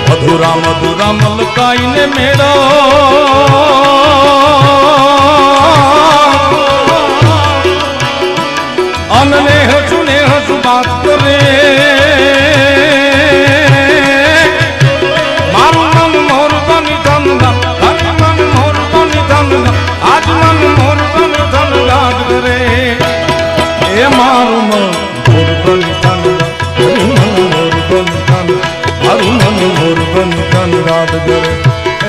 मधुरा मधुरा मलकाई ने मेरा अनने हसुने हसु बात करे मारू मन मोर बनी धनगा हरि मन मोर बनी धनगा आज मन मोर बनी धनगा करे ए मारू मन मोर बनी धनगा हरि मन मोर बनी धनगा मारू मन मोर बनी धनगा करे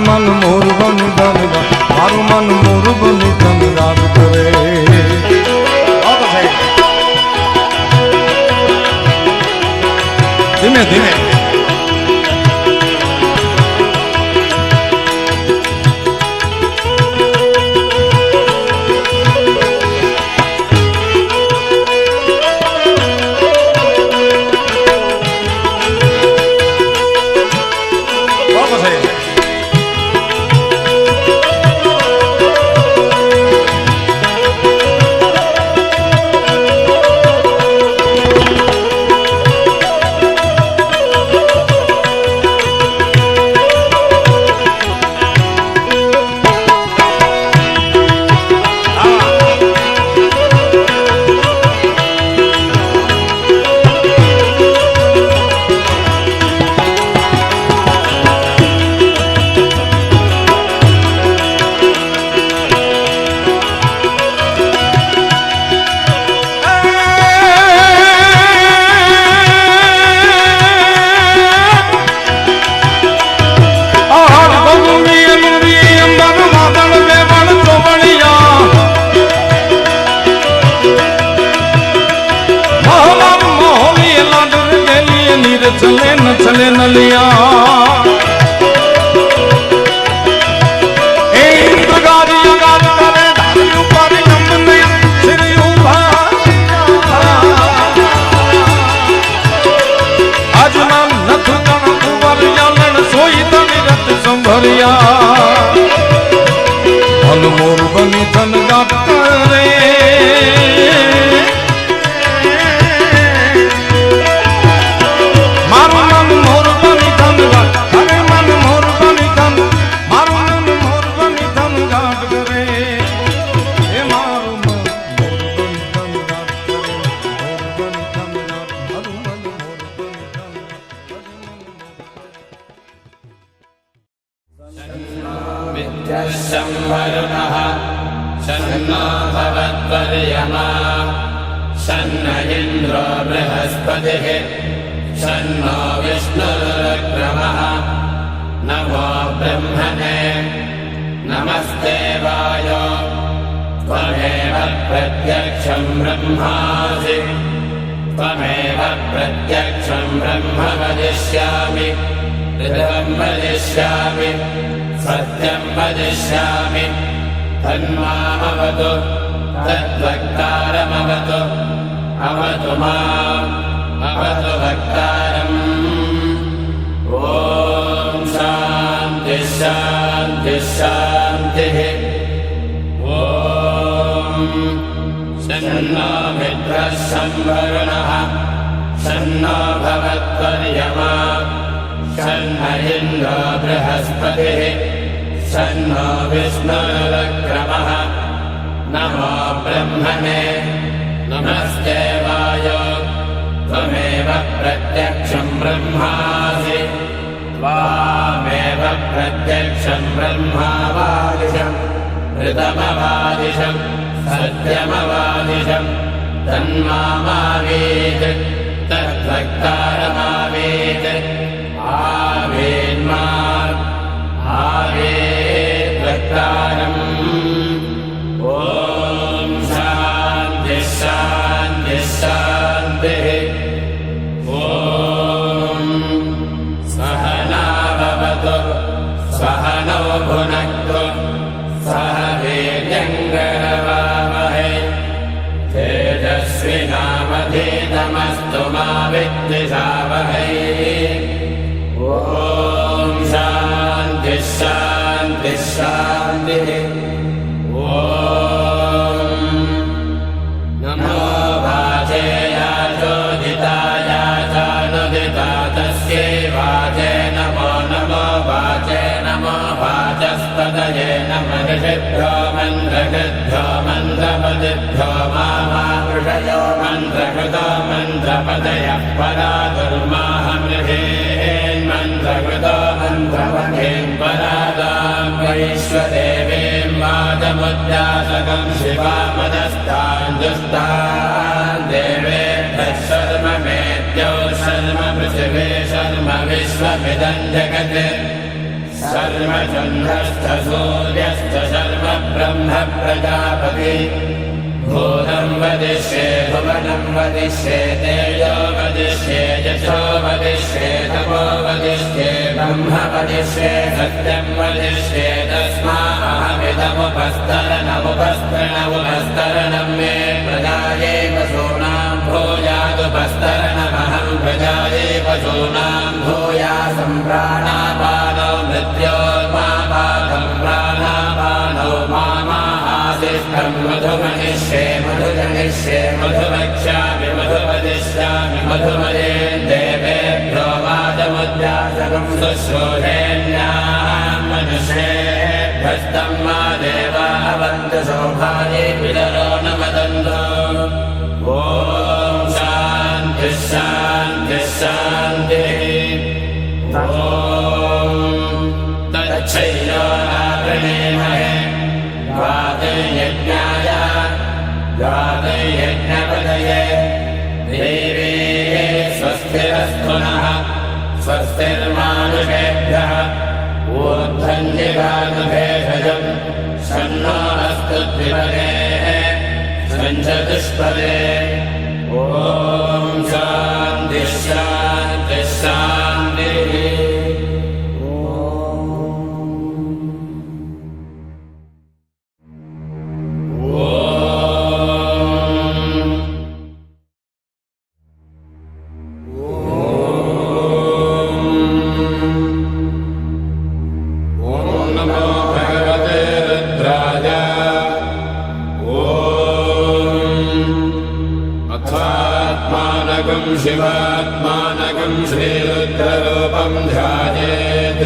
मन मोर बन धनगा मारू मन मोर बन धनगा करे धीमे धीमे चले न चले न लिया आज नाम नथ गण कुंवर जालन सोई तनी रत संभरिया धन मोर बनी धनगा करे वरुणः शन्नो भवत्वर्यमा शन्न इन्द्रो बृहस्पतिः शन्नो विष्णुरुक्रमः नमो ब्रह्मणे नमस्ते वायो त्वमेव प्रत्यक्षं ब्रह्मासि त्वमेव प्रत्यक्षं ब्रह्म वदिष्यामि ऋतं वदिष्यामि सत्यं वदिष्यामि तन्मामवतु तद्वक्तारमवतु अवतु माम् अवतु वक्तारम् ॐ शान्तिः शान्तिः शान्तिः ॐ शन्नो मित्रः संवरुणः शन्नो भवत्वर्यमा शन्न इन्द्रो बृहस्पतिः शन्नो विष्णुरुक्रमः नमो ब्रह्मणे नमस्ते वायो त्वमेव प्रत्यक्षं ब्रह्मासि त्वामेव प्रत्यक्षं ब्रह्मावादिशं ऋतमवादिशं सत्यमवादिशं तन्मामावीत् तद्वक्तारमावीत् आवेन्मा आवेत् वक्तारम् ॐ शान्तिः शान्तिः शान्तिः ॐ सहना भवतु सहनौ भुनक्तु सह वीर्यङ्करवावहै तेजस्विनावधीतमस्तु मा विद्विषावहै ॐ शान्तिः शान्तिः शान्तिः ॐ नमो वाचेया चोदिताया चानुदिता तस्यै वाचे नमो नमो वाचे नमो वाचस्पतये नमः ऋषिभ्यो मन्त्रकृद्भ्यो मन्त्रपतिभ्यो मामावृषयो मन्त्रकृतो मन्त्रपतयः परा दुर्माहमृहेन्मन्त्रकृतो मन्त्रपतेन् परादां वैश्वदेवीं वाचमुद्यासकं शिवामदस्तान् दुष्टान् देवेभ्यः शर्म मेद्यौ शर्म पृथिवे शर्म विश्वमिदं जगत् शर्म चन्द्रश्च सूर्यश्च शर्म ब्रह्म प्रजापति भूतं वदिष्ये भुवनं वदिष्ये तेजो वदिष्ये यशो वदिष्ये तपो वदिष्ये ब्रह्म वदिष्ये सत्यं वदिष्ये तस्माहमिदमुपस्तरणमुपस्तरणमुपस्तरणं मे प्रजाये पशूनां भूयादुपस्तरणमहं प्रजाये पशूनां भूयासं प्राणापानो मृत्योर्मापातं प्राणापानो मामाहासिष्ठं मधुमनिष्ये मधुजनिष्ये मधुवक्ष्यामि मधुवदिष्यामि मधुमयेन् देवेभ्यो वाचमुद्यासकं शुश्रूषेण्यां मनुष्येभ्यस्तं मा देवा अवन्तु सौभाये पितरो न वदन्तु ॐ शान्तिः शान्तिः शान्तिः ॐ तच्छैयो आवृणीमहे गातयज्ञाय गातयज्ञपदये देवे स्वस्तिरस्तु नः स्वस्तिर्मानुषेभ्यः ऊर्ध्वञ्जिगातुभेषजं शन्नो अस्तु द्विपदे सञ्चतुष्पदे ॐ शान्तिः शान्तिः शान्तिः शिवात्मानकं श्रीरुद्ररूपं ध्यायेत्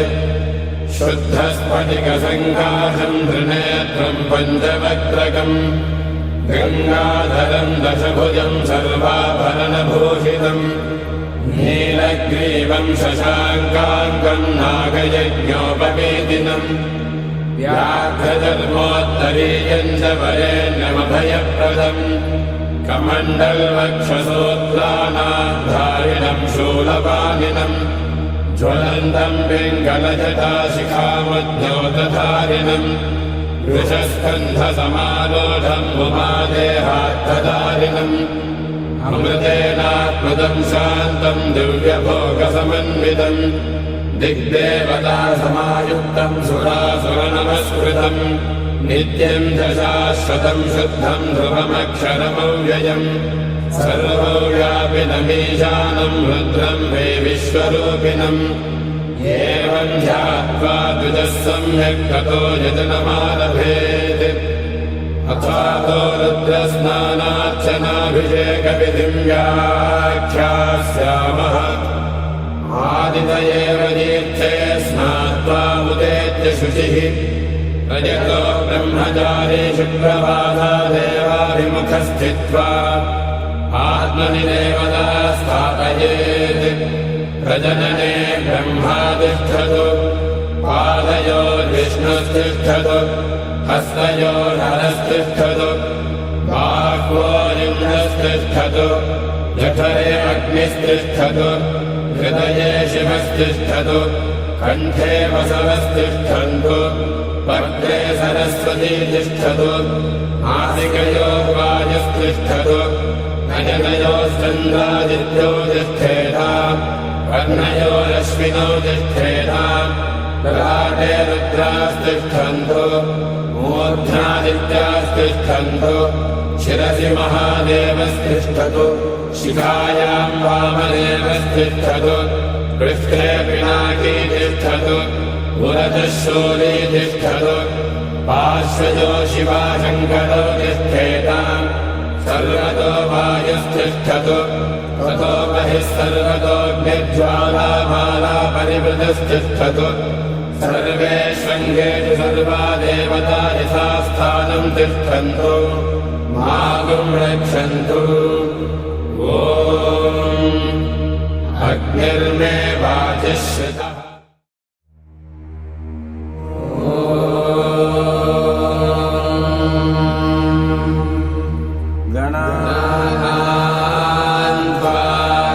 शुद्धस्फटिकसङ्काशं त्रिनेत्रं पञ्चवक्त्रकं गङ्गाधरं दशभुजं सर्वाभरणभूषितं नीलग्रीवं शशाङ्काङ्कं नागयज्ञोपवेदिनं व्याघ्रजन्मोत्तरीयम् च वरेण्यमभयप्रदम् कमण्डलवक्षसूत्राणाधारिणम् शूलपाणिनम् ज्वलन्तम् पिङ्गलजटाशिखामद्योतधारिणम् वृषस्कन्धसमारोढम् उमादेहार्थधारिणम् अमृतेनात्मदम् शान्तम् दिव्यभोगसमन्वितम् दिग्देवता समायुक्तम् सुरासुरनमस्कृतम् नित्यम् च शाश्वतम् शुद्धम् ध्रुवमक्षरमव्ययम् सर्वव्यापिनमीशानम् रुद्रम् वै विश्वरूपिणम् एवम् ध्यात्वा द्विजः सम्यक् ततो यजनमारभेत् अथातो रुद्रस्नानार्चनाभिषेकविधिम् व्याख्यास्यामः आदितयेव तीर्थे स्नात्वा उदेत्य शुचिः रजतो ब्रह्मचारी शुक्रवासा देवाभिमुखस्थित्वा आत्मनि देवता स्थापयेत् प्रजनने ब्रह्मा तिष्ठतु पादयोर्विष्णुस्तिष्ठतु हस्तयोर्हरस्तिष्ठतु बाह्वोरिन्द्रस्तिष्ठतु जठरे अग्निस्तिष्ठतु हृदये शिवस्तिष्ठतु कण्ठे वसवस्तिष्ठन्तु पत्रे सरस्वती तिष्ठतु नासिकयोः वायुस्तिष्ठतु नयनयोश्चन्द्रादित्यो तिष्ठेताम् कर्णयोरश्विनो तिष्ठेताम् ललाटे रुद्रास्तिष्ठन्तु मूर्ध्नादित्यास्तिष्ठन्तु शिरसि महादेवस्तिष्ठतु शिखायाम् वामदेवस्तिष्ठतु पृष्ठे पिनाकी तिष्ठतु पुरतः शूली तिष्ठतु पार्श्वजो शिवाशङ्करो तिष्ठेताम् सर्वतो वायुस्तिष्ठतु ततो बहिः सर्वतोऽग्निज्वालामाला परिवृतस्तिष्ठतु सर्वेष्वङ्गेषु सर्वा देवता यथास्थानम् तिष्ठन्तु मागुम् रक्षन्तु ॐ अग्निर्मे वाजिश्रितः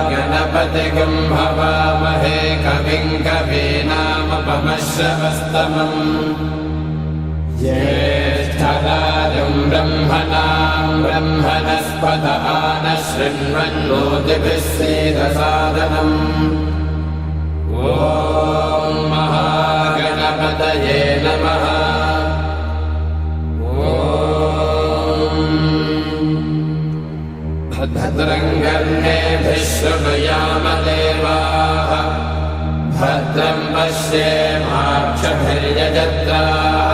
गणपतिगम् भवामहे कविम् कवीनामुपमश्रवस्तमम् ज्येष्ठराजम् ब्रह्मणाम् ब्रह्मणस्पत नः शृण्वन्नोतिभिः सीदसादनम् ॐ महागणपतये नमः। भद्रम् कर्णेभिः शृणुयाम देवाः भद्रम् पश्येमाक्षभिर्यजत्राः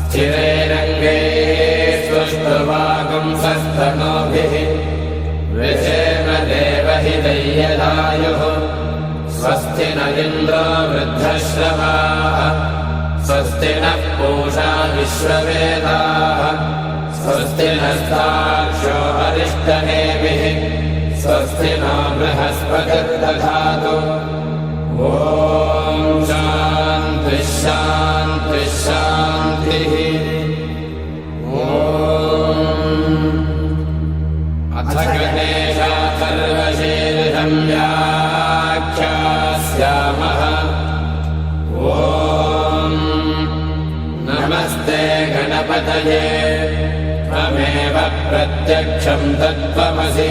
स्थिरैरङ्गैः सुष्ठुवागुंसस्तनूभिः वृषेम देवहितैर्यदायुः स्वस्ति न इन्द्रो वृद्धश्रवाः स्वस्ति नः पूषा विश्ववेदाः स्वस्ति नस्ताक्षो अरिष्टनेमिः स्वस्ति नो बृहस्पतिर्दधातु ॐ शान्तिः शान्तिः शान्तिः। अथ गणेशाथर्वशीर्षं व्याख्यास्यामः। ॐ नमस्ते गणपतये त्वमेव प्रत्यक्षं तत्त्वमसि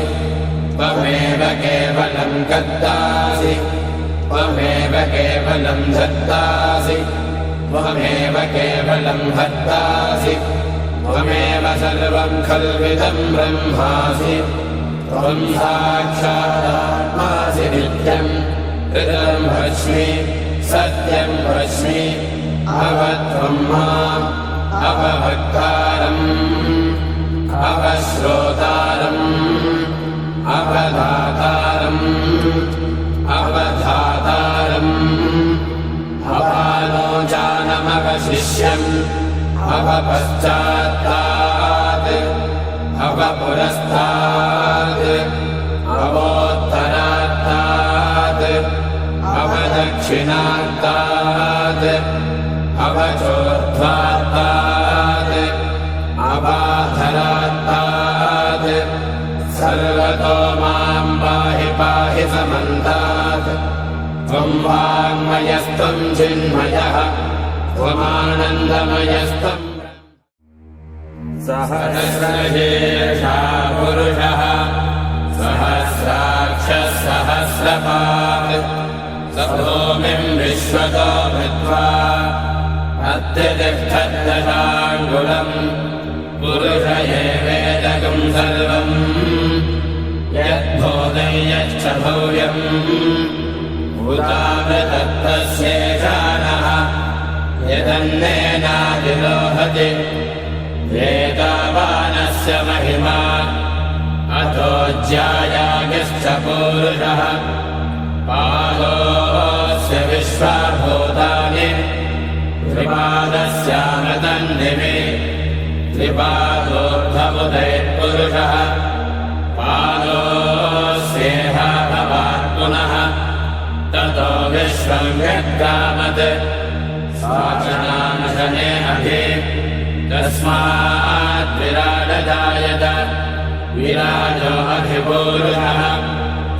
त्वमेव केवलं कर्तासि त्वमेव केवलं धर्तासि त्वमेव केवलं भर्तासि त्वमेव सर्वं खल्विदं ब्रह्मासि त्वं साक्षादात्मासि नित्यं हृदं भस्मि सत्यं भस्मि अवत्वं माम् अवभक्तारम् अवश्रोतारम् अवधातारम् अवधातारम् अवालोचानमवशिष्यम् अवपश्चात्तात् अवपुरस्तात् अवोत्तरात्तात् अवदक्षिणात्तात् अवचोत्तरात्तात् ऊर्ध्वात्तात् अबाधरात्तात् सर्वतो मां पाहि पाहि समन्तात् त्वं वाङ्मयस्त्वं चिन्मयः त्वमानन्दमयस्त्वं सहस्रशीर्षा पुरुषः सहस्राक्षः सहस्रपात् स भूमिं विश्वतो भृत्वा अत्यतिष्ठद्दशाङ्गुलम् पुरुष एवेदकं सर्वम् यद्भूतं यच्च भव्यम् भूतामृतत्तस्येषानः यदन्नेनादिरोहति एतावानस्य महिमा अथो ज्यायागिश्च पूरुषः पादोऽस्य विश्वाभूतानि त्रिपादस्यामृतन्निमे त्रिपादोऽर्धमुदैत्पुरुषः पादोऽस्येहाभवात् पुनः ततो विश्वं यद्गामत् साचनानशने अभि तस्मात् विराडजायत विराजो अधिपूरुषः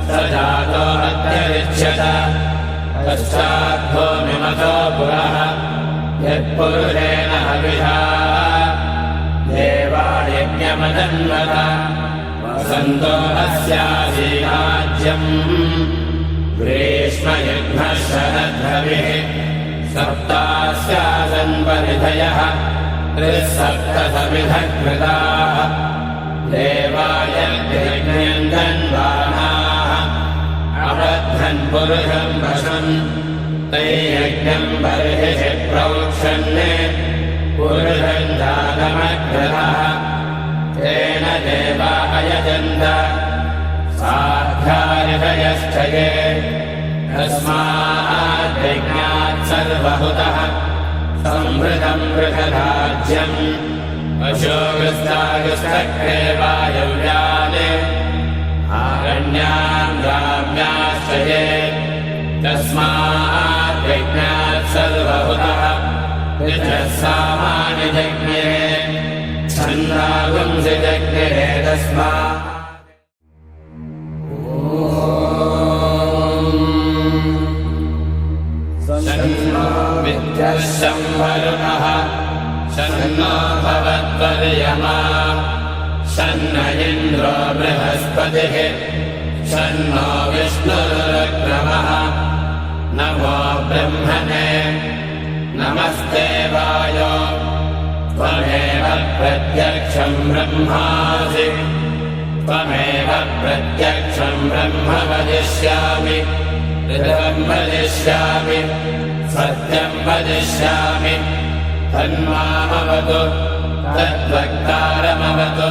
स जातो अत्यरिच्यत पश्चात् भूमिमतो पुरः यत्पुरुषेण हविषा देवायज्ञमदन्वत वसन्तो अस्यासीराज्यम् ग्रीष्मयुग्मः शरद्रविः सप्तास्यासन् परिधयः त्रिसप्तसमिधकृताः देवायज्ञम् धन्वानाः अबद्धन् पुरुषं वशन् तैयज्ञम् बर्हिः प्रोक्षन् पुरुषं जातमग्रतः तेन देवा अयजन्त साध्यार्षयश्च ये तस्मात् यज्ञात् सर्वहुतः संवृतं वृषराज्यम् अशोकस्तागस्तक्रे वायव्याने आरण्यां ग्राम्याश्च ये तस्मात् यज्ञात् सर्वहुतः ऋजसामानि यज्ञे छन्दागुंसि यज्ञे तस्मात् शन्नो विद्यः संवरुणः शन्नो भवद्वर्यमा शन्न इन्द्रो बृहस्पतिः शन्नो विष्णुरुक्रमः नमो ब्रह्मणे नमस्ते वायो त्वमेव प्रत्यक्षं ब्रह्मासि त्वमेव प्रत्यक्षं ब्रह्म वदिष्यामि ऋतं वदिष्यामि सत्यं वदिष्यामि तन्मामवतु तद्वक्तारमवतु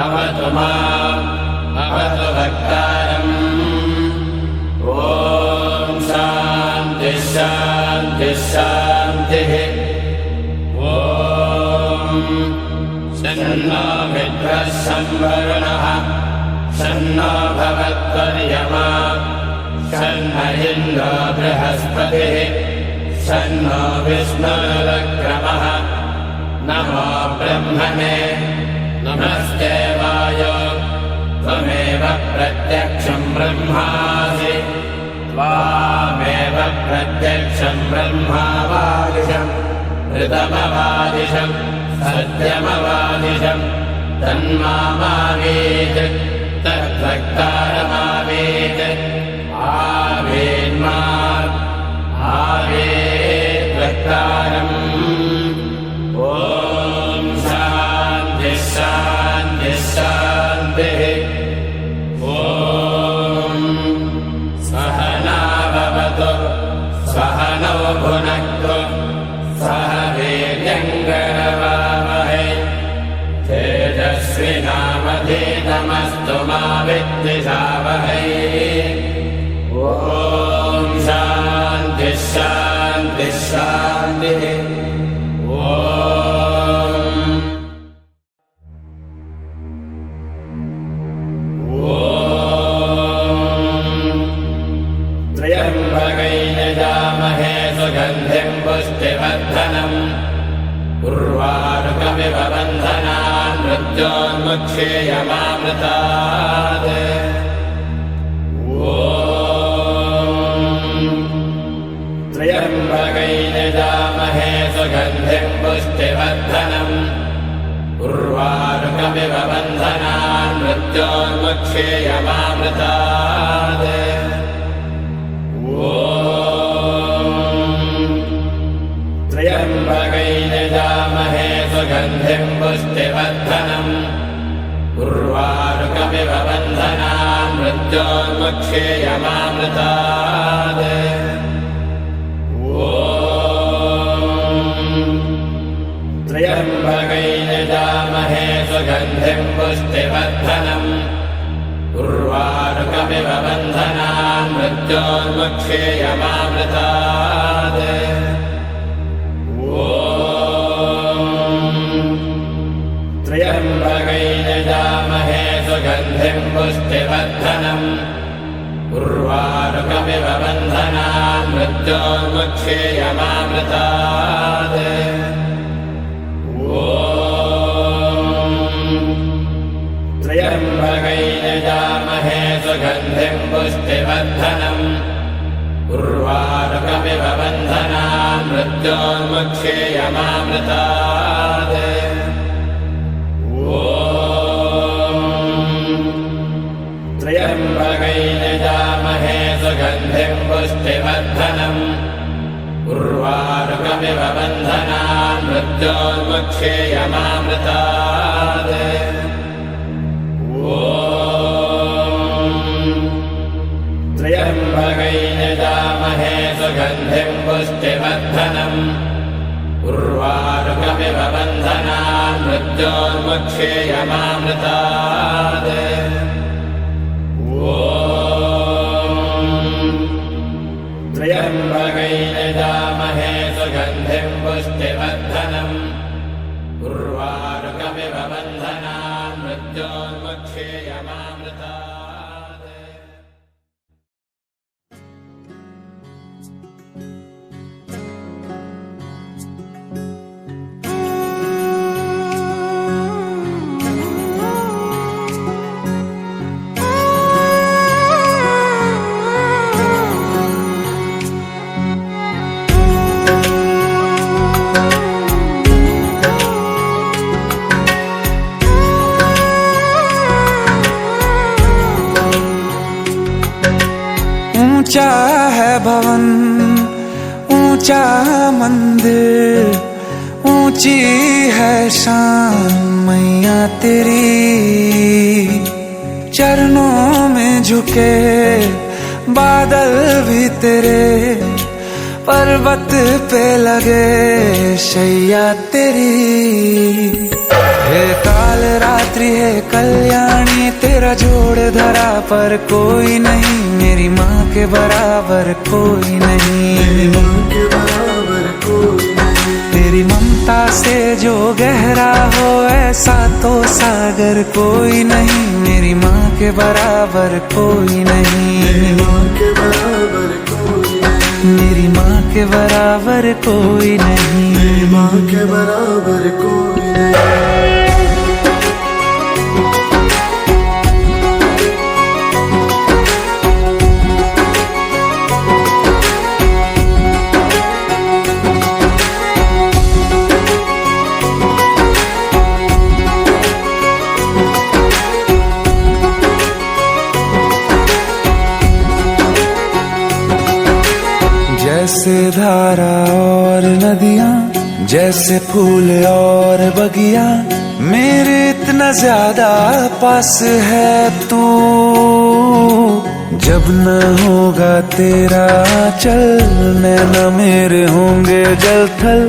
अवतु माम् अवतु वक्तारम् ॐ शान्तिः शान्तिः शान्तिः ॐ शन्नो मित्रः संवरुणः शन्नो भवद्वर्यमा शन्न इन्द्रो बृहस्पतिः शन्नो विष्णुरुक्रमः नमो ब्रह्मणे नमस्ते वायो त्वमेव प्रत्यक्षं ब्रह्मासि त्वामेव प्रत्यक्षं ब्रह्मावादिशम् ऋतमवादिशम् सत्यमवादिशम् तन्मामावीत् तद्वक्तारमावीत् आवेन्मा आवेद्वक्तारम् ॐ शान्तिः शान्तिः शान्तिः ॐ सहना भवतु सहनौ भुनक्तु सह वीर्यङ्करवावहै तेजस्विनावधीतमस्तु मा विद्विषावहै ॐ शान्तिः शान्तिः शान्तिः ॐ त्र्यम्बकै यजामहे सुगन्धिं पुष्टिवर्धनम् लोकमिव बन्धनान् मृत्योन्मुक्षेयमामृतात् त्र्यम्बकैर्यजामहे सुगन्धिं पुष्टिवर्धनम् उर्वारुकमिव बन्धनान् मृत्योन्मुक्षेयमामृतात् त्र्यम्बकैर्यजामहे सुगन्धिं पुष्टिवर्धनम् उर्वारुकमिव बन्धनान् मृत्योन्मुक्षेयमामृतात् त्र्यम्बकैर्यजामहे सुगन्धिं पुष्टिवर्धनम् उर्वारुकमिव बन्धनान् मृत्योन्मुक्षेयमामृतात् त्र्यम्बकैर्यजामहे सुगन्धिं पुष्टिवर्धनम् उर्वारुकमिव बन्धनान् मृत्योन्मुक्षेयमामृतात् त्र्यम्बकैर्यजामहे सुगन्धिं पुष्टिवर्धनम् उर्वारुकमिव बन्धनान् मृत्योन्मुक्षेयमामृतात् त्र्यम्बकैर्यजामहे सुगन्धिं पुष्टिवर्धनम् उर्वारुकमिव बन्धनान् मृत्योन्मुक्षेयमामृतात् त्र्यम्बकैर्यजामहे सुगन्धिं पुष्टिवर्धनम् उर्वारुकमिव बन्धनान् मृत्योन्मुक्षेयमामृतात् त्र्यम्बकैर्यजामहे सुगन्धिं पुष्टिवर्धनम् उर्वारुकमिव बन्धनान् मृत्योन्मुक्षेयमामृतात् ऊंचा है भवन, ऊंचा मंदिर, ऊंची है शान मैया तेरी। चरणों में झुके बादल भी तेरे, पर्वत पे लगे शैया तेरी। हे काल रात्रि है कल्याणी, तेरा जोड़ धरा पर कोई नहीं, मेरी माँ के बराबर कोई नहीं। तेरी ममता से जो गहरा हो ऐसा तो सागर कोई नहीं, मेरी माँ के बराबर कोई नहीं। मेरी माँ के बराबर कोई नहीं, मेरी माँ के बराबर कोई नहीं। जैसे धारा और नदियाँ, जैसे फूल और बगिया, मेरे इतना ज्यादा पास है तू। जब न होगा तेरा चल, नैना मेरे होंगे जल थल,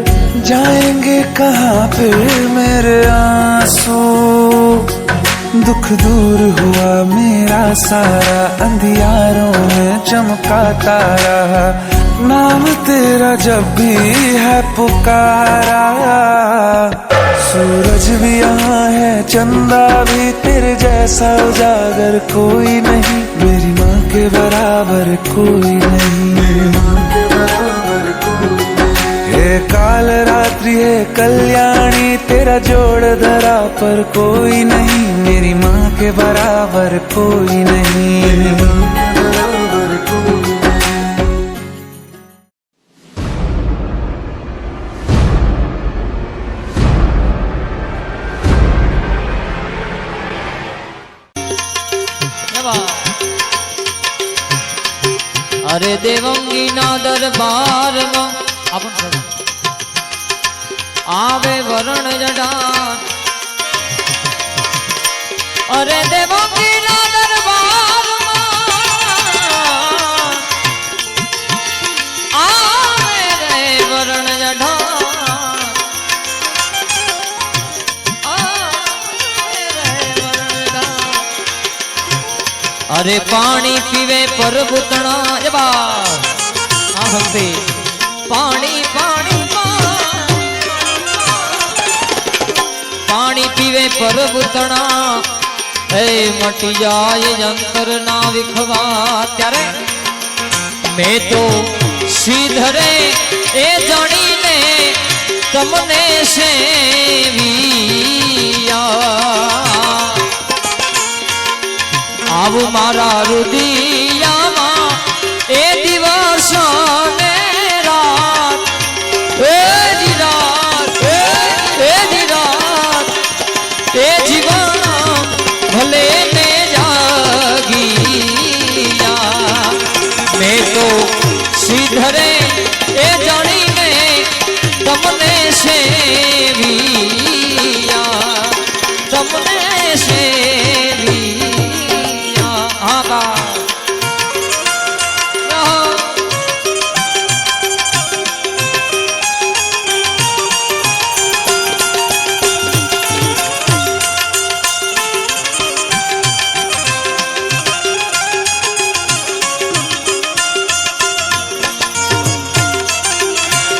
जाएंगे कहाँ फिर मेरे आंसू। दुख दूर हुआ मेरा सारा, अंधियारों में चमका तारा, नाम तेरा जब भी है पुकारा। सूरज भी यहाँ है, चंदा भी, तेरे जैसा उजागर कोई नहीं, मेरी माँ के बराबर कोई नहीं। मेरी माँ के बराबर कोई नहीं। हे ये काल रात्रि है कल्याणी, तेरा जोड़ धरा पर कोई नहीं, मेरी माँ के बराबर कोई नहीं। अरे देवंगी ना दरबार आवे वरण जडान, अरे देवंगी ना दरबार आवे रे वरण जडान, आवे रे वरण जडान। अरे पानी पीवे पर बुतना जबा हाँ भक्ति पानी पानी पानी पीवे पर बुतना ए मटी जाए यंत्र ना विखवा। त्यारे मैं तो सीधरे ए जानी ने तमने सेविया, आव मारा रुदिया मां ए दिवस ने रात ए दी रात ए दी रात ए जीवन भले में जागिया। मैं तो सीधरे ए जानी ने तमने सेविया, तमने सेविया। आका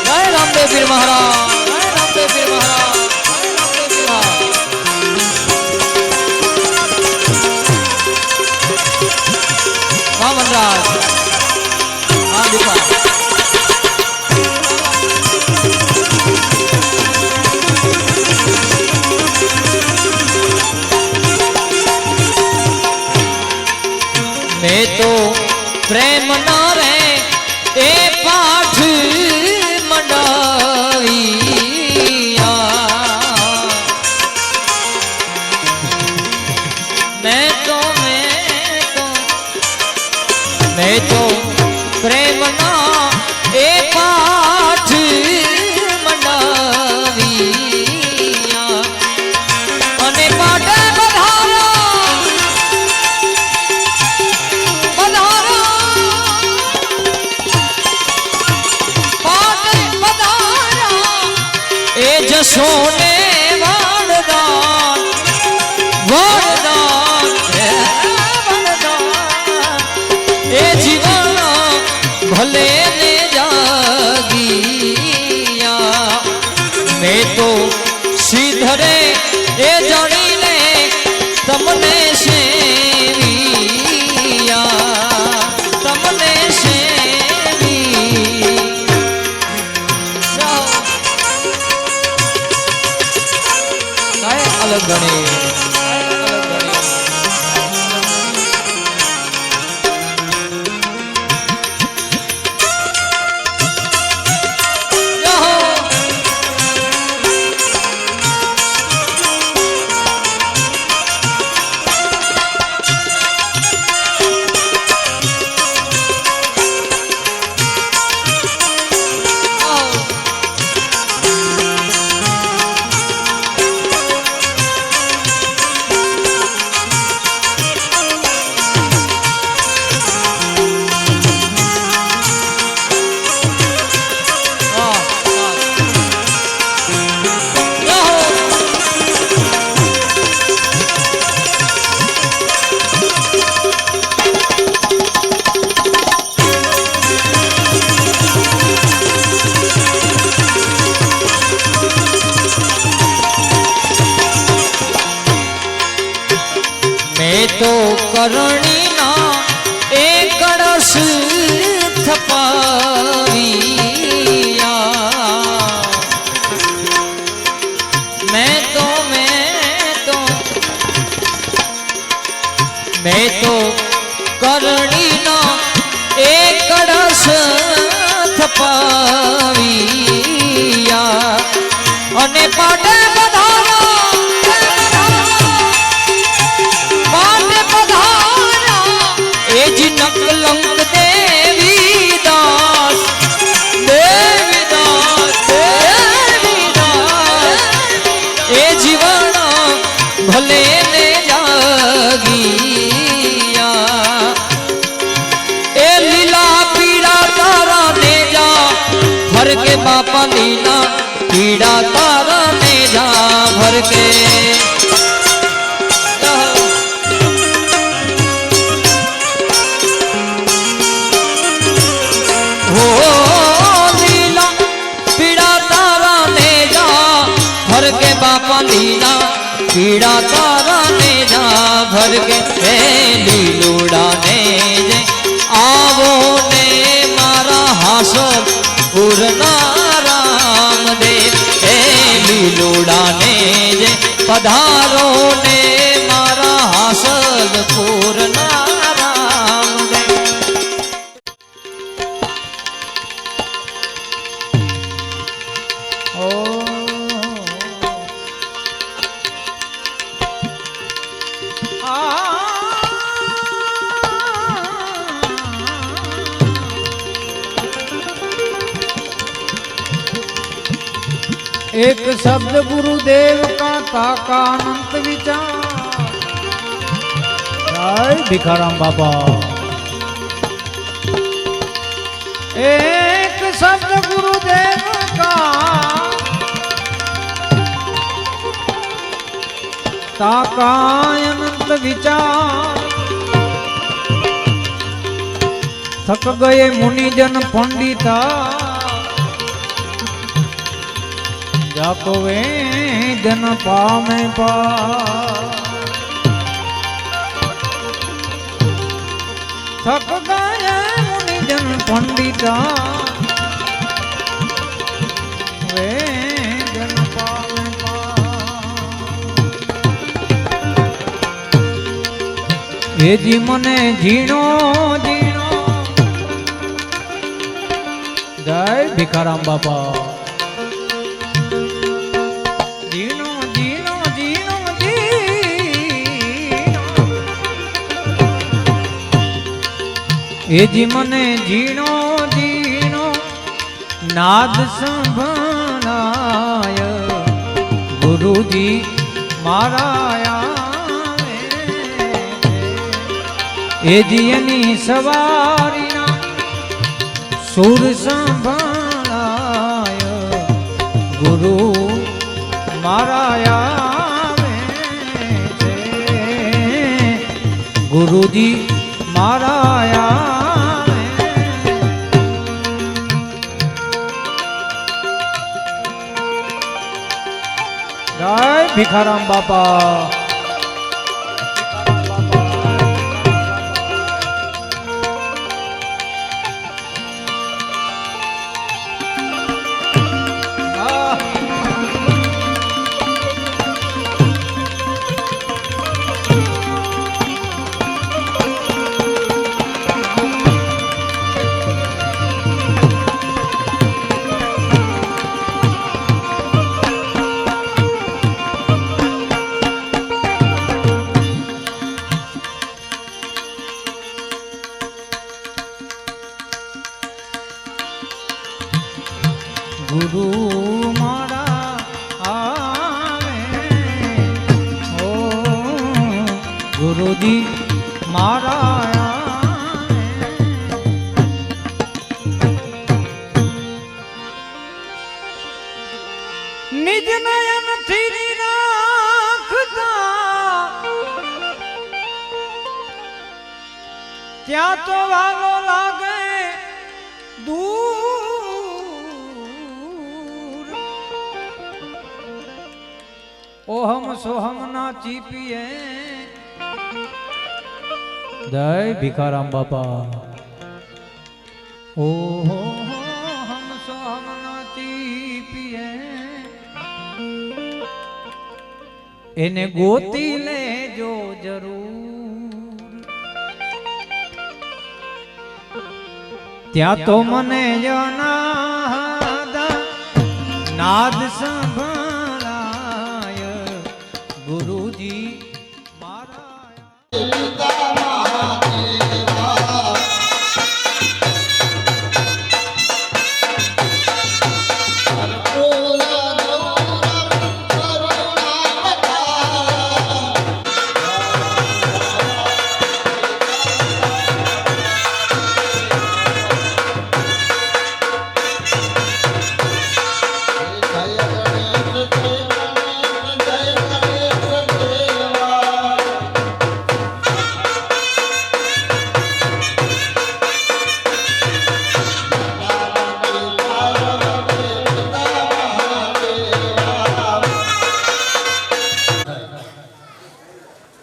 जय रामदेव पीर महाराज, जय रामदेव पीर महाराज, जय रामदेव पीर महाराज। वामनराज हाँ दीपा मैं तो प्रेम नारे ए पाठ मंडाविया, मैं तो प्रेम ना ए पाठ मंडाविया, अने पाटे बधारा बधारा पाटे बधारा ए जसोने वरदान वरदान ए जीवन भले ने जागिया। मैं तो सीधरे ए जानी ने तमने सेविया, तमने सेविया। काय अलग गणे तो करणी ना एक रस थपाविया मैं तो करणी ना एक कड़स थपाविया अने पाटे पधारा ए जी नकलंक देवीदास देवीदास देवीदास ए जीवन भले ने जागिया ए लीला पीड़ा तारा ने जा भर के बापा लीला पीड़ा तारा ने जा भर के लीला पीड़ा तारा ने जा भर के बापा लीला पीड़ा तारा ने जा भर के लीलूड़ा ने जे आवो ने मारा हासो पूर्णा राम देव लीलूड़ा ने जे पधारो ने मारा हासल पूर्णा राम देव। एक शब्द गुरुदेव का ताका अनंत विचार। जय भिखाराम बाबा। एक शब्द गुरुदेव का ताका अनंत विचार। थक गए मुनिजन पंडिता जाको वेदन पामे पा। थक गए मुनिजन पंडिता वेदन पामे पा। ये जी मने जीणो जीणो। जय भिखाराम बाबा। એ જી મને જીણો જીણો નાદ સંભળાય ગુરુજી મારા આવે એ જી એની સવારીના સુર સંભળાય ગુરુ મારા આવે ગુરુજી મારા जय भिखाराम बाबा। गुरु मारा आवे ओ गुरु जी मारा आवे। निज नयन थी राखता त्या तो वालो लागे दूर। ओहम सोहम ना चीपिए। जय भिखाराम बाबा। ओ हम सोहम ना चीपिए एने गोती ले जो जरूर। ત્યાં તો મને નાદ સંભળાય ગુરુજી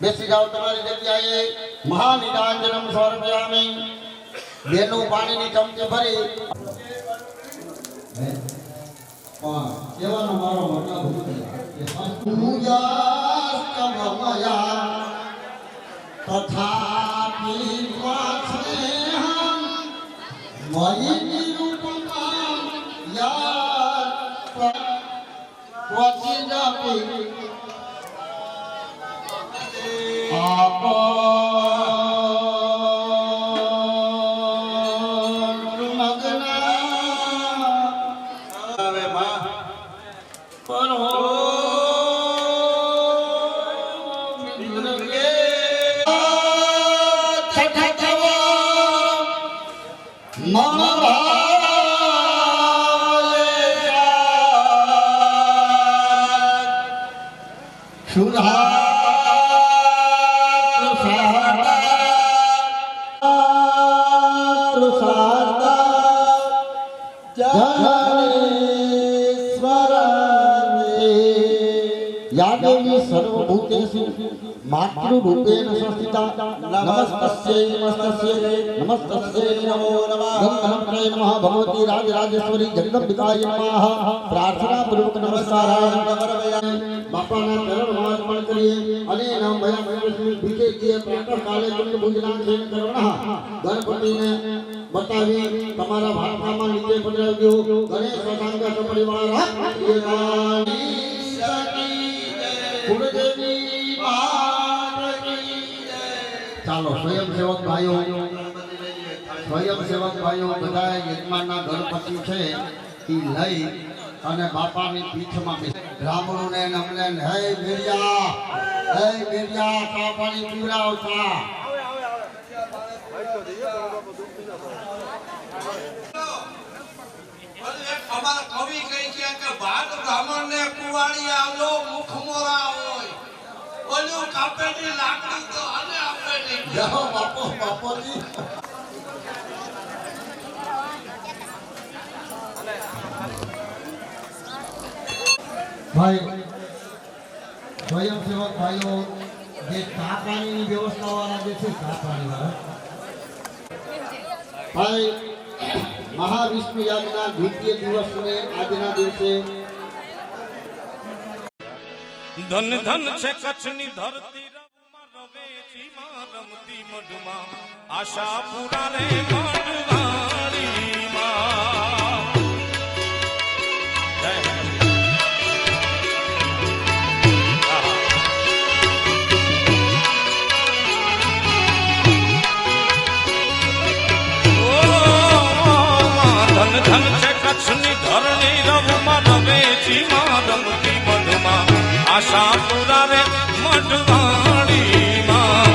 બેસી જાઓ તમારી જગ્યાએ. મહાનિરાંજનમ સમર્પયામિ. બેનું પાણીની ચમચી ભરી કેવાનો મારો મતલબ તથાપિ સ્વાસ્નેહં મયિ નિરૂપમાં યા સ્વસિદપી સર્વભૂતેષુ માતૃરૂપેણ સંસ્થિતા નમસ્તસ્યૈ નમસ્તસ્યૈ નમો નમઃ ગંગનમત્રય નમઃ ભગવતી રાજરાજેશ્વરી જગદંબિકાય નમઃ પ્રાર્થના પૂર્વક નમસ્કારાય સમર્પયામિ. બાપાના ચરણમાં અર્પણ કરીએ અને નમઃ ભીખેજીએ પ્રાતઃ કાલે કુંડ ભુજનાથેન કર્મણઃ ગણપતિને બતાવી તમારા ભાષામાં નીચે પધરાવજો. ગણેશ સદાંગ સપરિવાર ચાલો સ્વયંસેવક ભાઈઓ બધા યજમાનના ગણપતિ છે એ લઈ અને બાપાની પીઠમાં બ્રાહ્મણોને અમને હે મેરિયા ચા પાણી પીવડાવતા. અમારા કવિ કહી ગયા કે ભાત બ્રાહ્મણ ને કુવાડી આવજો મુખ મોરા હોય ઓલું કાપેની લાકડી તો અને આપેલી જાઓ બાપોજી. ભાઈ સ્વયંસેવક ભાઈઓ જે ચા પાણીની વ્યવસ્થા વાળા જે છે ચા પાણી વાળા ભાઈ મહાવિષ્ણુ યાગના દ્વિતીય દિવસને આજના દિવસે ધન ધન છે કચ્છની ધરતી રવમાં રવેચીમાં રમતી મઢમાં આશાપુરા રે મઢવાડીમાં જય હો. ધન ધન છે કચ્છની ધરણી રવમાં રવેચીમાં રમતી મઢમાં આશાપુરા રે મઢવાડીમાં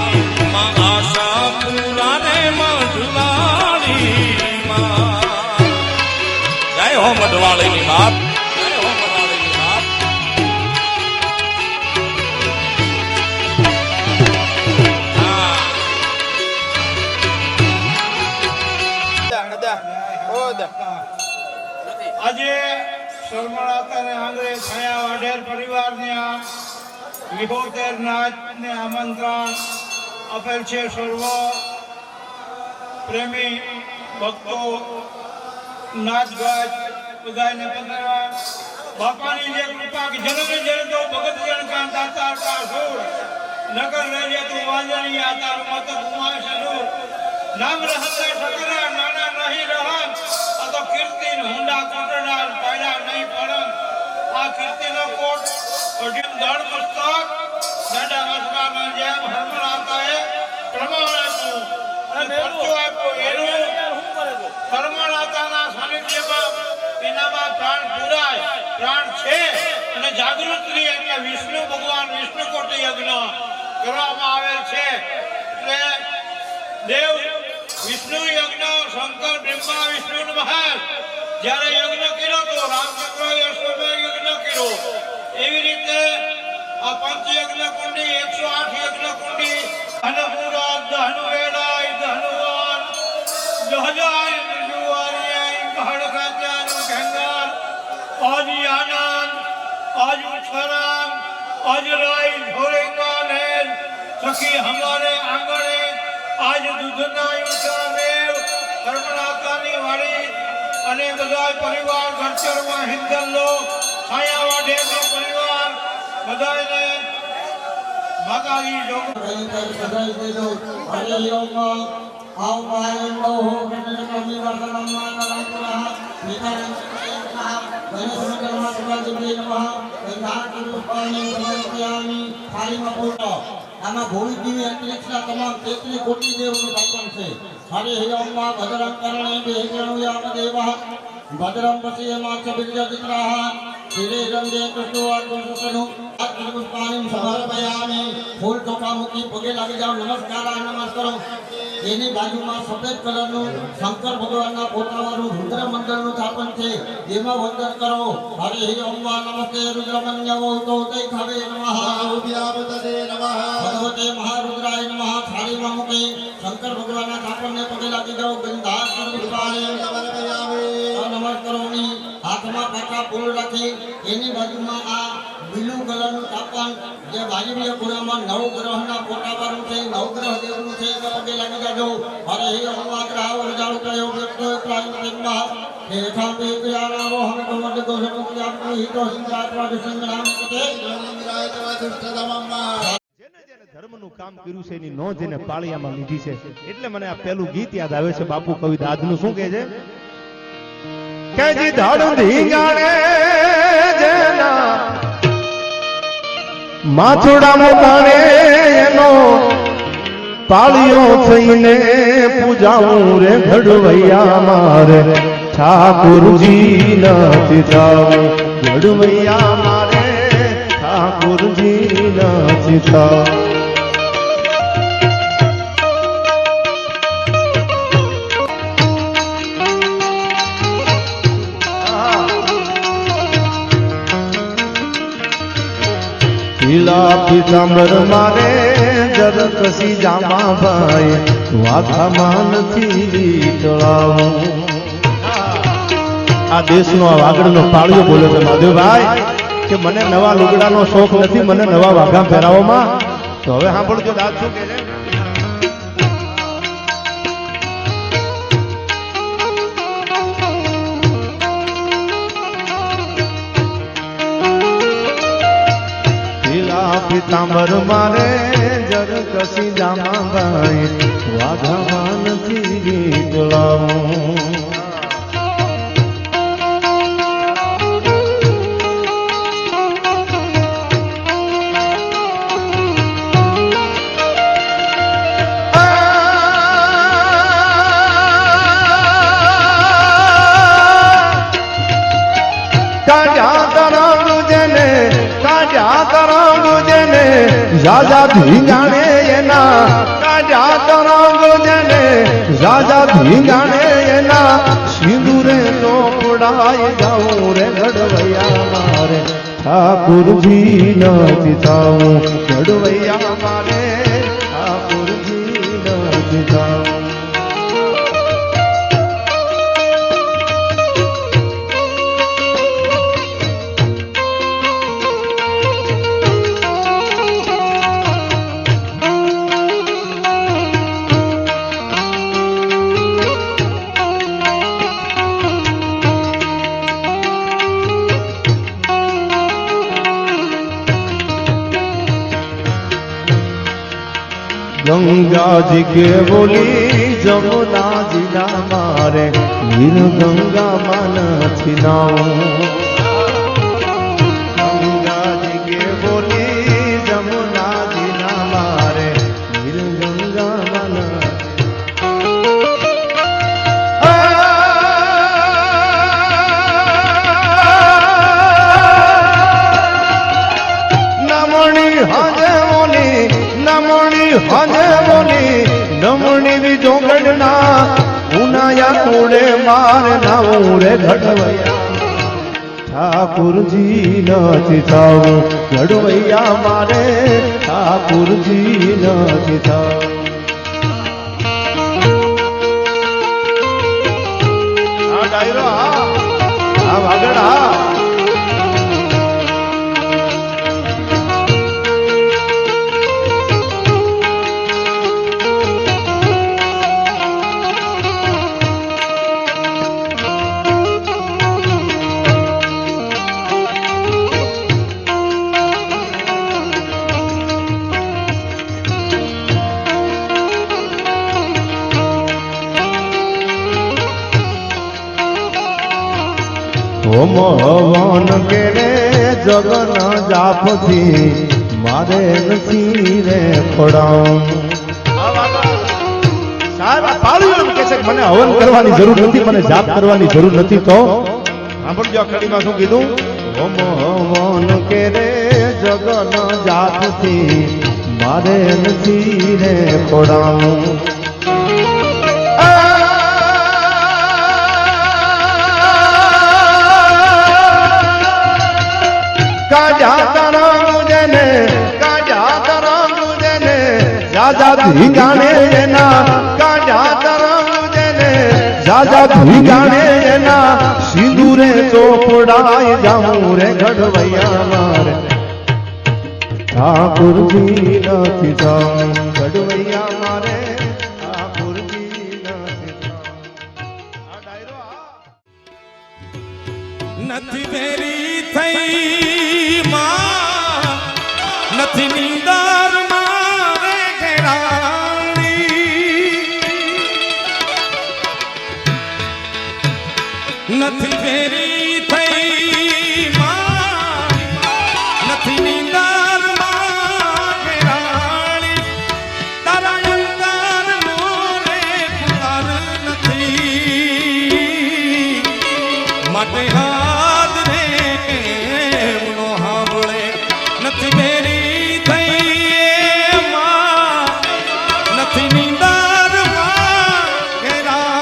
આશાપુરા રે મઢવાડીમાં જય હો મઢવાડીની બાપ, જય હો મઢવાડીની બાપ. આજે સરમળાતા ને આંગણે છાયા વાઢેર પરિવારને આ વિભોતેર નાચને આમંત્રણ આપેલ છે. સર્વ પ્રેમી ભક્તો નાચ ગાચ બધાને પધારવા. બાપાની જે કૃપા કે જનને જન તો ભગત જન કા દાતાર કા સુર નગર રહેજે તું વાંજણી આ તારું મત ગુમાશે નૂર નામ રહતા શકરા નાના નહીં રહા કીન હુંડા કોટડા પાડ્યા નહીં પણ આ કીર્તિનો કોટ અર્જુન દળ મસ્તક દાદા મસ્તકના જેમ હરમણાતાએ પ્રમાણ આપ્યું અને પરચો આપ્યો એનું હરમણાતાના સાનિધ્યમાં એનામાં પ્રાણ પુરાય પ્રાણ છે અને જાગૃત રહી એટલે વિષ્ણુ ભગવાન વિષ્ણુ કોટી યજ્ઞ કરવામાં આવેલ છે એટલે દેવ વિષ્ણુ યજ્ઞ શંકર બ્રહ્મા વિષ્ણુ મહેશ જ્યારે યજ્ઞ કર્યો તો રામચંદ્ર યશોમેર યજ્ઞ કર્યો એવી રીતે આ પંચ યજ્ઞ કુંડી 108 યજ્ઞ કુંડી અનુપુરા દહનુ વેલાય દહનુવાન જહજાય જુવારિયાય બહડકાજાનું ગંગાર આજ આનંદ આજ ઉછરામ આજ રાય ઢોરેગા નેર સખી હમારે આંગણે આજ દૂધના યુસામેવ કર્મણાકાની વાળી અને બધા પરિવાર ઘરચરમાં હિંદલ્લો છાયાવાડેનો પરિવાર બધાને માતાજી જોગ સદાય દેજો હરે યોગમાં આવ પાયંદો હો કને કમી વર્તનમ્મા નરંતરઃ વિકારં ચક્રયંતઃ ગણેશ મંગલમાં સદાજિવે નમઃ ગંધાર્થ પુષ્પાણિ સમર્પયામિ થાળીમાં પૂર્ણ આમાં ભૂમિ દિવ્ય અંતરિક્ષના તમામ 33 કોટી દેવોનું સ્થાપન છે હરે યોગમાં ભદ્રં કરણે બેહગણુયામ દેવઃ ભદ્રં પશ્યેમાક્ષ બિર્જચિત્રાઃ શિરે રંગે કૃષ્ણવાર્ગોષસનુ પુષ્પાણિ સમર્પયામિ ફૂલ ચોખા મૂકી પગે લાગી જાઓ નમસ્કાર કરો એની બાજુમાં સફેદ કલરનું શંકર ભગવાનના ફોટાવાળું રુદ્ર મંદિરનું સ્થાપન છે એમાં વંદન કરો હરે ઓમવા નમસ્તે રુદ્રમન્યવો તો તે ખાવે નમઃ ઉદ્યાવતતે નમઃ ભગવતે મહારુદ્રાય નમઃ થાળીમાં મૂકી શંકર ભગવાનના સ્થાપનને પગે લાગી જાઓ ગંધાર પુષ્પાણિ સમર્પયામિ નમસ્કારોની હાથમાં પાકા ફૂલ રાખી એની બાજુમાં આ બ્લુ કલરનું સ્થાપન જે વાયવ્ય ખૂણામાં નવગ્રહના ફોટાવાળું છે નવગ્રહ દેવનું છે એમાં પગે લાગી જાજો હરે ઓમગ્રહ વરજાળુ કયો વ્યક્તો પ્રાયમ હેઠા બે ક્રિયાનામો હમે કમટ ગોષણ આપનું હિતો સિંગાત્વા સંગ્રામ કતે ઇન્દ્રાય તવા દુષ્ટતમમ્મા જેને ધર્મનું કામ કર્યું છે એની નોંધ એને પાળિયામાં લીધી છે એટલે મને આ પહેલું ગીત યાદ આવે છે બાપુ કવિ દાદનું શું કહે છે કે જી ધડ ધીંગાણે જેના માથોડા મોટાણે એનો પાળિયો થઈને પૂજાવું રે ઘડવૈયા મારે ઠાકોરજી નથી થાવું ઘડવૈયા મારે ઠાકોરજી નથી થાવું પીલા પીતાંબર મારે જર કસી જામા ભાઈ વાઘામાં નથી તળાવું આ દેશનો આ વાગડનો પાળિયો બોલે છે મહાદેવભાઈ કે મને નવા લુગડાનો શોખ નથી મને નવા વાઘા પહેરાવવામાં તો હવે સાંભળજો દાદ શું કહે છે પીતાંબર મારે જર કસી જામા ભાઈ વાઘામાં નથી તળાવું રાજા ધીંગાણે એના કાજા તરંગ જેને રાજા ધીંગાણે એના સિંદુરે ચોપડાઈ જાઉં રે ઘડવૈયા મારે ઠાકુરજી નથી થાવું ઘડવૈયા મારે ઠાકુરજી નથી થાવું गंगा जी के बोली જમુનાજીના મારે વીર ગંગામાં નથી નાવું ગંગાજી કે બોલી જમુનાજીના મારે વીર ગંગામાં નમણી જોગડના ઉનાયા કુડે માર નાવું રે ઘડવૈયા ઠાકુરજી નથી થાવું ઘડવૈયા મારે ઠાકુરજી નથી થાવું આ ડાયરો આ વાગડ હવન કેરે જગન જાપથી મારે નથી રે ખોડાઉં સાહેબ પાળ્યું એમ કે છે મને હવન કરવાની જરૂર નથી મને જાપ કરવાની જરૂર નથી તો સાંભળજો આ કડીમાં શું કીધું હવન કેરે જગન જાપથી મારે નથી રે ખોડાઉં ગાણે એના કાઢ્યા તરંગ જેને જાજા ગાણે એના સિંદૂરે ચોપડાય જાઉં રે ઘડવૈયા મારે ઠાકુરજી નથી થાઉં ઘડવૈયા મારે ઠાકુરજી નથી થાઉં આ ડાયરો નથી વેરી થઈ માં નથી નીંદર મારે ઘેરાણી નથી વેરી થઈ માં નથી નીંદર માં ઘેરાણી તારા અંતર મોરે પુકાર નથી માટે હાથ રે એમનો હાંભળે નથી વેરી થઈ માં નથી નીંદર માં ઘેરાણી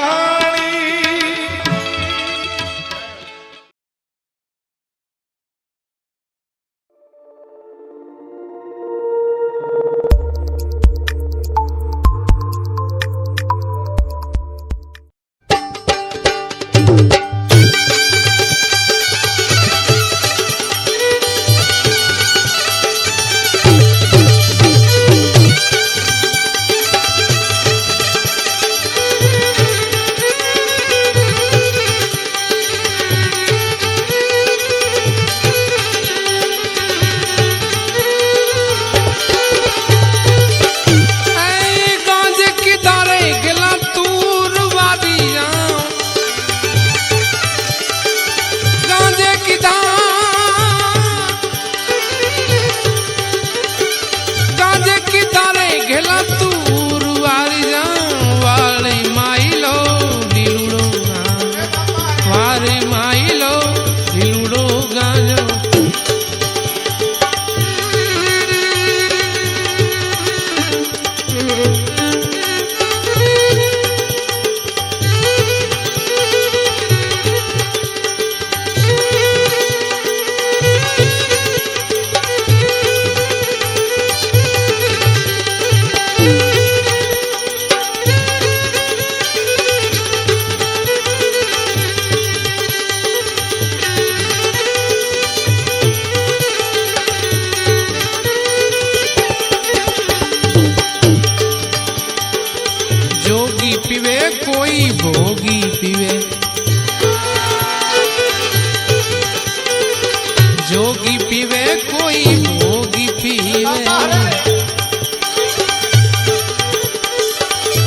जोगी पीवे कोई भोगी पीवे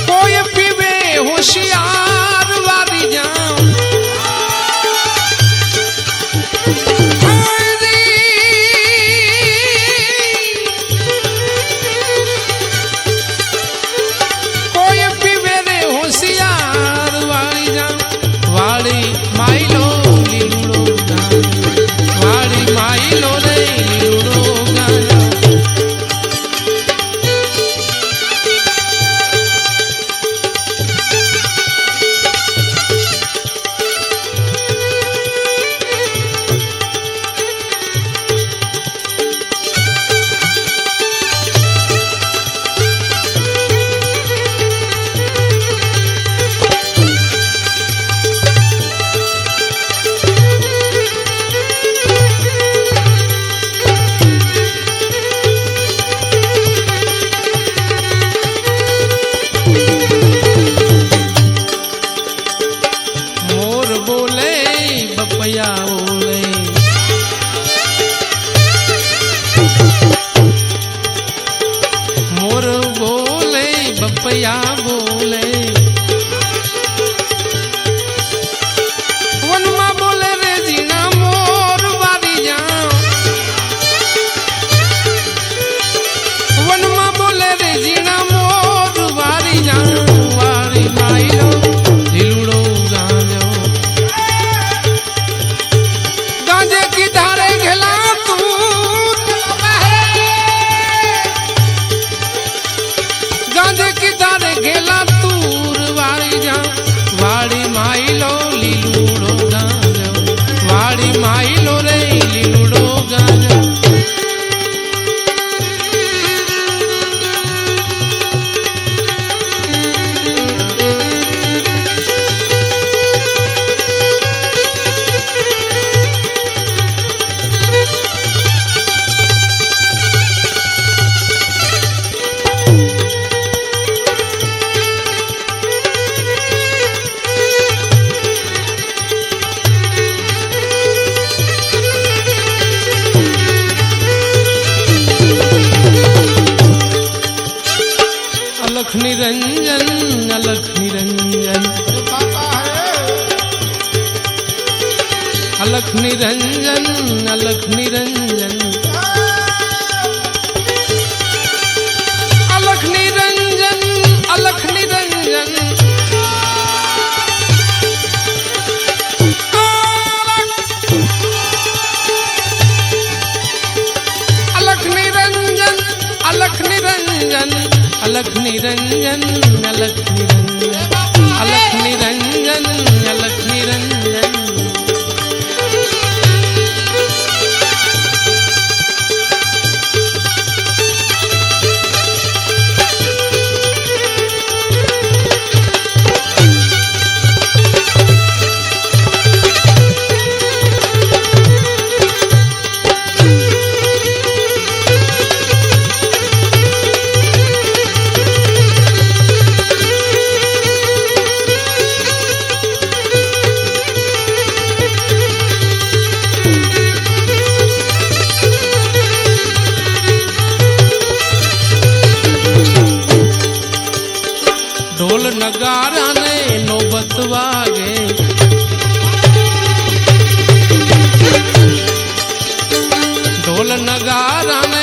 कोई पीवे પૈયા બોલે વનમાં બોલે રે જીણા મોર વારી જા વનમાં બોલે રે જીણા મોર વારી જા વારી માઈલો લીલુડો ગાંજો ગાંજે કી ધારે ઘેલા તું ગાંજે કી ધારે ઘેલા તુર વાળી જા વાળી માઈલો લીલુડો ગાંજો વાળી માઈલો રે લીલુડો ગાંજો अलख निरंजन अलख निरंजन अलख निरंजन अलख निरंजन अलख निरंजन अलख निरंजन अलख निरंजन अलख निरंजन अलख निरंजन अलख निरंजन अलख निरंजन अलख निरंजन ઢોલ નગારા ને નોબત વાગે ઢોલ નગારા ને